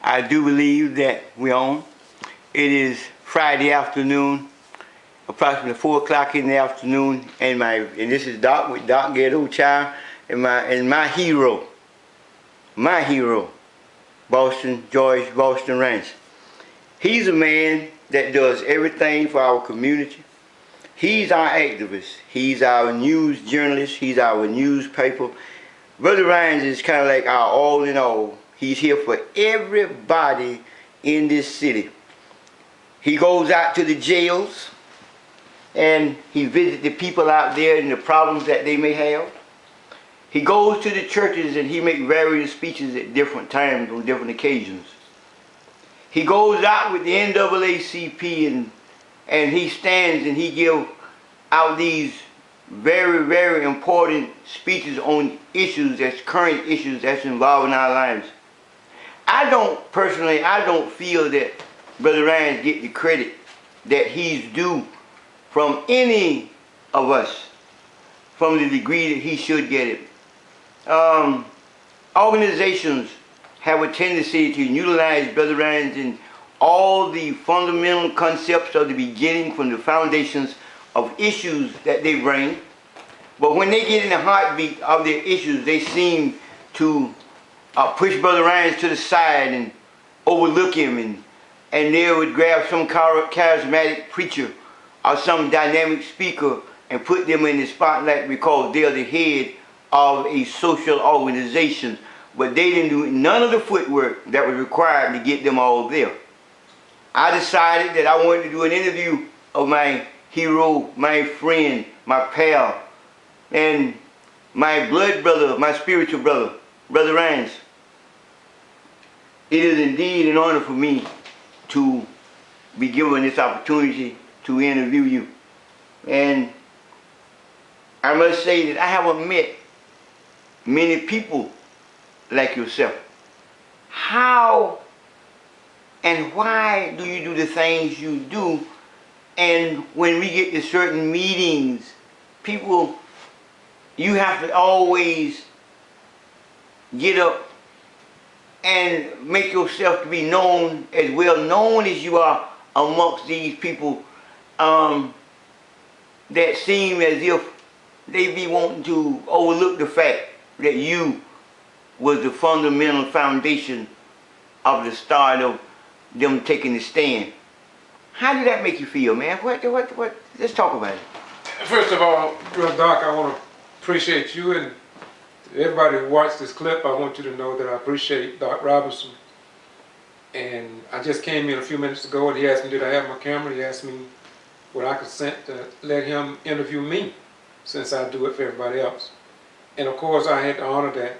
I do believe that we're on. It is Friday afternoon, approximately 4 o'clock in the afternoon, and this is Doc with docgettochild and my hero, Boston Rhynes. He's a man that does everything for our community. He's our activist. He's our news journalist. He's our newspaper. Brother Rhynes is kind of like our all in all. He's here for everybody in this city. He goes out to the jails and he visits the people out there and the problems that they may have. He goes to the churches and he makes various speeches at different times on different occasions. He goes out with the NAACP and he stands and he gives out these very, very important speeches on issues, that's current issues that's involving our lives. I don't feel that Brother Rhynes get the credit that he's due from any of us, from the degree that he should get it. Organizations have a tendency to utilize Brother Rhynes in all the fundamental concepts of the beginning, from the foundations of issues that they bring. But when they get in the heartbeat of their issues, they seem to push Brother Rhynes to the side and overlook him, and they would grab some charismatic preacher or some dynamic speaker and put them in the spotlight because they're the head of a social organization. But they didn't do none of the footwork that was required to get them all there. I decided that I wanted to do an interview of my hero, my friend, my pal, and my blood brother, my spiritual brother, Brother Rhynes. It is indeed an honor for me to be given this opportunity to interview you. And I must say that I haven't met many people like yourself. How and why do you do the things you do? And when we get to certain meetings, people, you have to always get up and make yourself to be known, as well known as you are amongst these people that seem as if they be wanting to overlook the fact that you was the fundamental foundation of the start of them taking the stand. How did that make you feel, man? Let's talk about it. First of all, Brother Doc, I want to appreciate you, and everybody who watched this clip, I want you to know that I appreciate Doc Robinson. And I just came in a few minutes ago and he asked me, did I have my camera? He asked me would I consent to let him interview me, since I do it for everybody else. And of course I had to honor that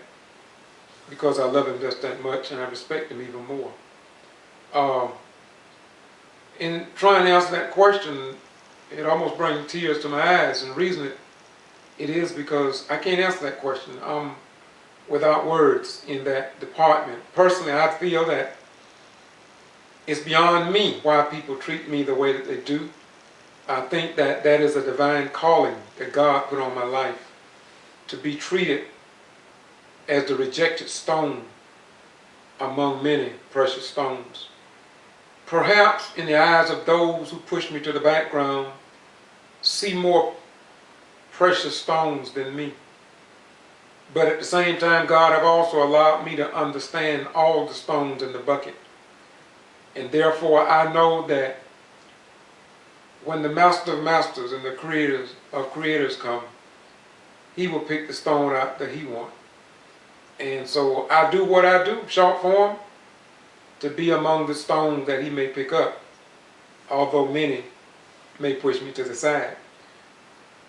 because I love him just that much and I respect him even more. In trying to answer that question, it almost brings tears to my eyes, and the reason it is because I can't answer that question. I'm without words in that department. Personally, I feel that it's beyond me why people treat me the way that they do. I think that that is a divine calling that God put on my life, to be treated as the rejected stone among many precious stones. Perhaps in the eyes of those who push me to the background, see more precious stones than me. But at the same time, God have also allowed me to understand all the stones in the bucket. And therefore I know that when the Master of Masters and the Creators of Creators come, He will pick the stone out that He wants. And so I do what I do, short form, to be among the stones that He may pick up, although many may push me to the side.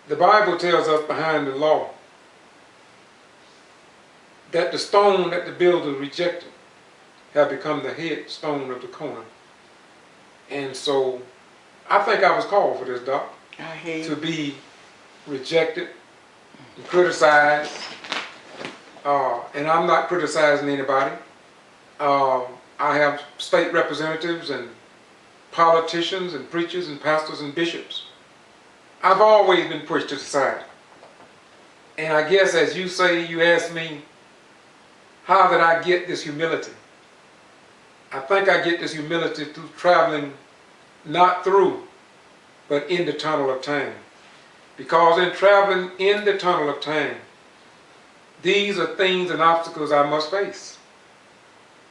The Bible tells us behind the law that the stone that the builder rejected have become the head stone of the corner. And so I think I was called for this, Doc, to be rejected and criticized. And I'm not criticizing anybody. I have state representatives and politicians and preachers and pastors and bishops. I've always been pushed to the side. And I guess, as you say, you asked me, how did I get this humility? I think I get this humility through traveling not through, but in the tunnel of time. Because in traveling in the tunnel of time, these are things and obstacles I must face.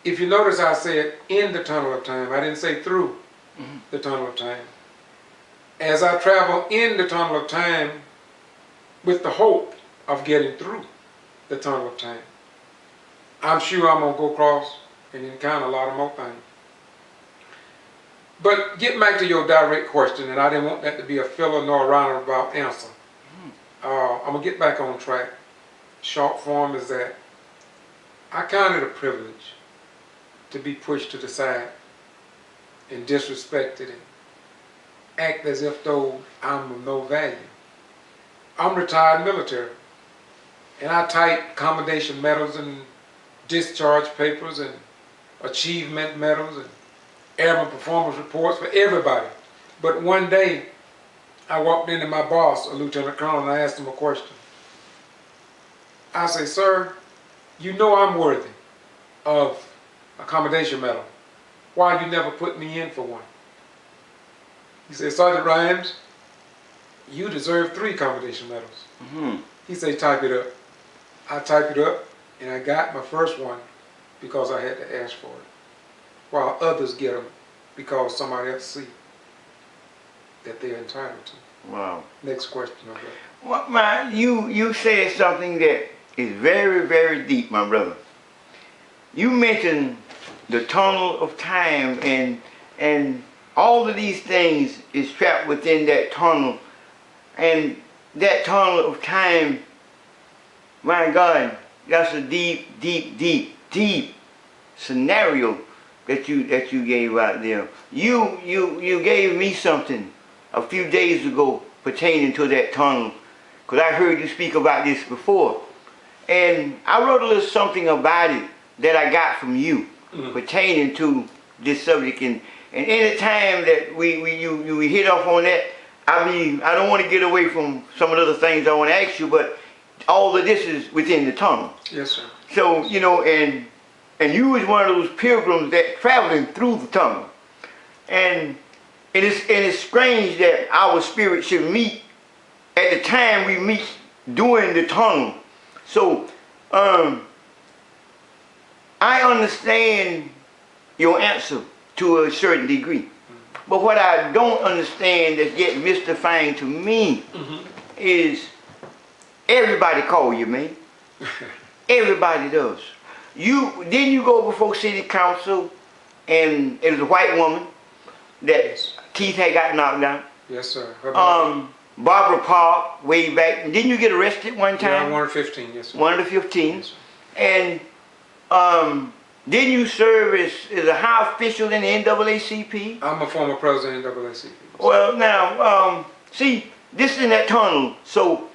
If you notice, I said in the tunnel of time. I didn't say through the tunnel of time. As I travel in the tunnel of time with the hope of getting through the tunnel of time, I'm sure I'm going to go across and encounter a lot of more things. But getting back to your direct question, and I didn't want that to be a filler nor a roundabout answer. I'm going to get back on track. Short form is that I count it a privilege to be pushed to the side and disrespected and act as if though I'm of no value. I'm retired military, and I type commendation medals and discharge papers and achievement medals and airman performance reports for everybody. But one day, I walked into my boss, a lieutenant colonel, and I asked him a question. I say, sir, you know I'm worthy of a commendation medal. Why you never put me in for one? He said, Sergeant Rhynes, you deserve 3 commendation medals. He said, type it up. I typed it up, and I got my first one because I had to ask for it, while others get them because somebody else see that they're entitled to. Wow. Next question, my brother. Well, man, you said something that is very, very deep, my brother. You mentioned the tunnel of time, and all of these things is trapped within that tunnel. And that tunnel of time, my God, that's a deep, deep, deep, deep scenario that you gave out there. You gave me something a few days ago pertaining to that tunnel, because I heard you speak about this before. And I wrote a little something about it that I got from you pertaining to this subject. And any time that we hit off on that, I don't want to get away from some of the other things I want to ask you, but all of this is within the tunnel. Yes, sir. So, you know, and you was one of those pilgrims that traveling through the tunnel. And it's strange that our spirit should meet at the time we meet during the tunnel. So, I understand your answer to a certain degree. But what I don't understand that's yet mystifying to me is everybody call you, man. Everybody does. Didn't you go before city council and it was a white woman that teeth had got knocked out? Yes, sir. Barbara Park, way back. Didn't you get arrested one time? Yeah, one of the 15, yes, sir. One of the 15. Yes, sir. And didn't you serve as a high official in the NAACP? I'm a former president of NAACP. Well, now, see, this is in that tunnel. So,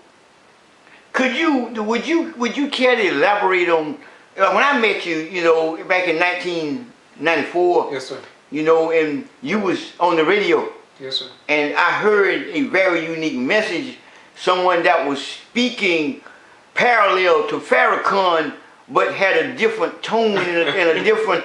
would you care to elaborate on when I met you? You know, back in 1994. Yes, sir. You know, and you was on the radio. Yes, sir. And I heard a very unique message. Someone that was speaking parallel to Farrakhan, but had a different tone and a different.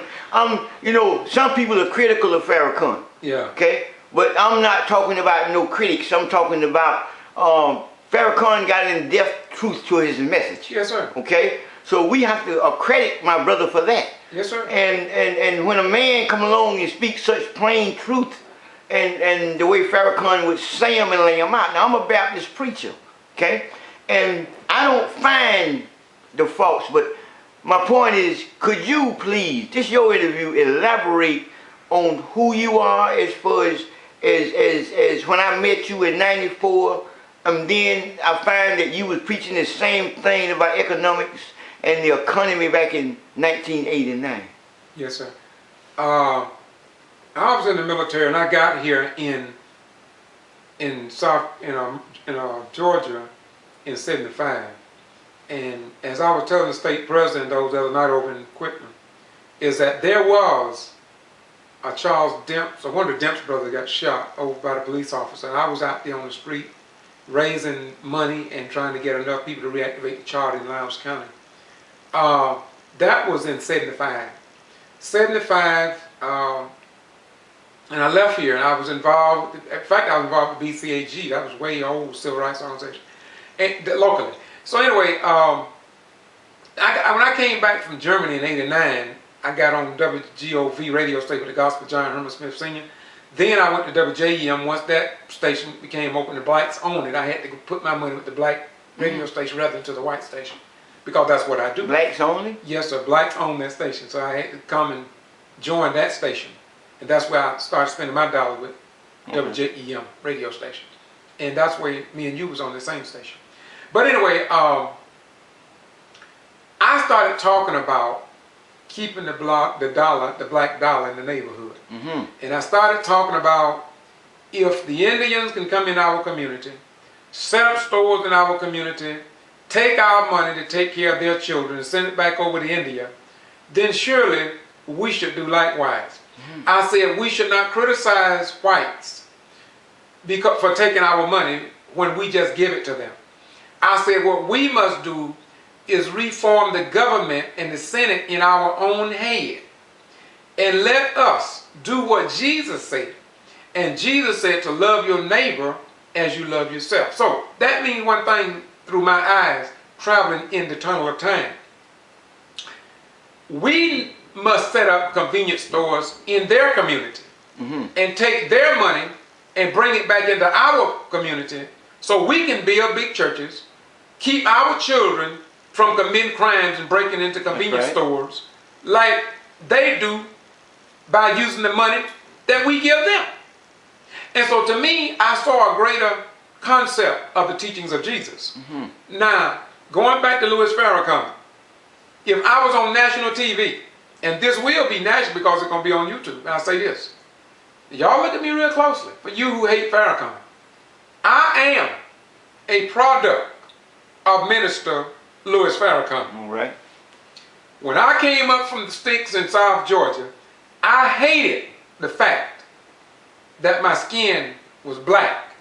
You know, some people are critical of Farrakhan. Yeah. Okay, but I'm not talking about no critics. I'm talking about Farrakhan got in depth truth to his message. Yes, sir. Okay, so we have to credit my brother for that. Yes, sir. And when a man come along and speak such plain truth, and the way Farrakhan would say them and lay them out. Now I'm a Baptist preacher, okay, and I don't find the faults, but my point is, could you please, this is your interview, elaborate on who you are as far as when I met you in '94, and then I find that you was preaching the same thing about economics and the economy back in 1989. Yes, sir. I was in the military, and I got here in Georgia in '75. And as I was telling the state president those other night over in Quitman, is that there was a Charles Demps, or one of the Demps brothers got shot over by the police officer, and I was out there on the street raising money and trying to get enough people to reactivate the charter in Lowndes County. That was in '75. '75, And I left here, and I was involved. In fact, I was involved with BCAG. That was way old civil rights organization, and locally. So anyway, when I came back from Germany in '89, I got on WJEM Radio Station with the Gospel John Herman Smith Sr. Then I went to WJEM. Once that station became open, the blacks owned it. I had to put my money with the black radio station rather than to the white station, because that's what I do. Blacks only? Yes, sir. Blacks own that station, so I had to come and join that station. And that's where I started spending my dollars with WJEM radio station. And that's where me and you was on the same station. But anyway, I started talking about keeping the black dollar in the neighborhood. And I started talking about if the Indians can come in our community, set up stores in our community, take our money to take care of their children and send it back over to India, then surely we should do likewise. I said we should not criticize whites for taking our money when we just give it to them. I said what we must do is reform the government and the Senate in our own head, and let us do what Jesus said. And Jesus said to love your neighbor as you love yourself. So that means one thing through my eyes, traveling in the tunnel of time. We must set up convenience stores in their community and take their money and bring it back into our community so we can build big churches, keep our children from committing crimes and breaking into convenience stores like they do by using the money that we give them. And so to me, I saw a greater concept of the teachings of Jesus. Now, going back to Louis Farrakhan, if I was on national TV, and this will be national because it's going to be on YouTube, and I say this, y'all look at me real closely, for you who hate Farrakhan, I am a product of Minister Louis Farrakhan. All right. When I came up from the sticks in South Georgia, I hated the fact that my skin was black.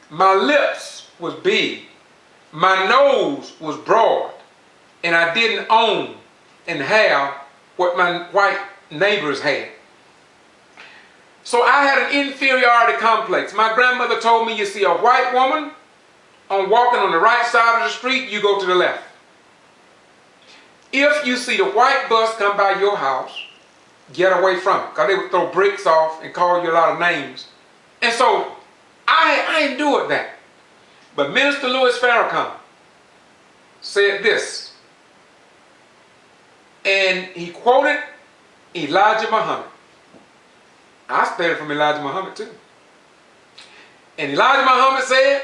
My lips was big. My nose was broad. And I didn't own and have what my white neighbors had. So I had an inferiority complex. My grandmother told me, you see a white woman walking on the right side of the street, you go to the left. If you see the white bus come by your house, get away from it, because they would throw bricks off and call you a lot of names. And so I endured that. But Minister Louis Farrakhan said this, and he quoted Elijah Muhammad. I studied from Elijah Muhammad too. And Elijah Muhammad said,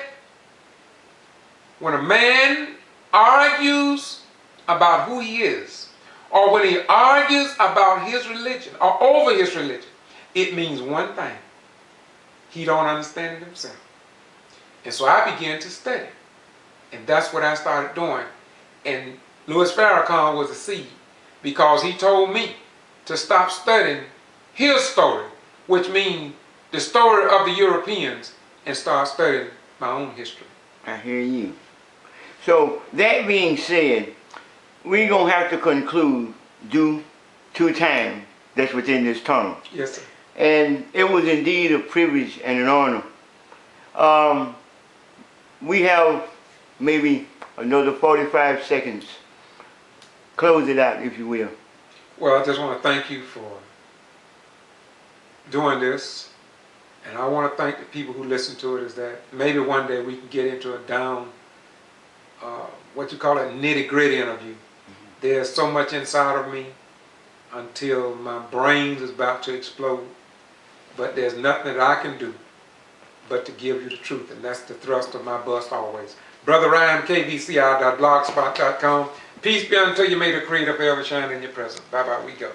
when a man argues about who he is, or when he argues about his religion or over his religion, it means one thing: he don't understand it himself. And so I began to study, and that's what I started doing. And Louis Farrakhan was a seed, because he told me to stop studying his story, which means the story of the Europeans, and start studying my own history. I hear you. So that being said, we're going to have to conclude due to time that's within this tunnel. Yes, sir. And it was indeed a privilege and an honor. We have maybe another 45 seconds. Close it out, if you will. Well, I just want to thank you for doing this. And I want to thank the people who listen to it, is that maybe one day we can get into a down, what you call it, nitty-gritty interview. There's so much inside of me until my brain is about to explode. But there's nothing that I can do but to give you the truth. And that's the thrust of my bust always. Brother Ryan, KVCI.blogspot.com. Peace be unto you. May the creator forever shine in your presence. Bye-bye. We go.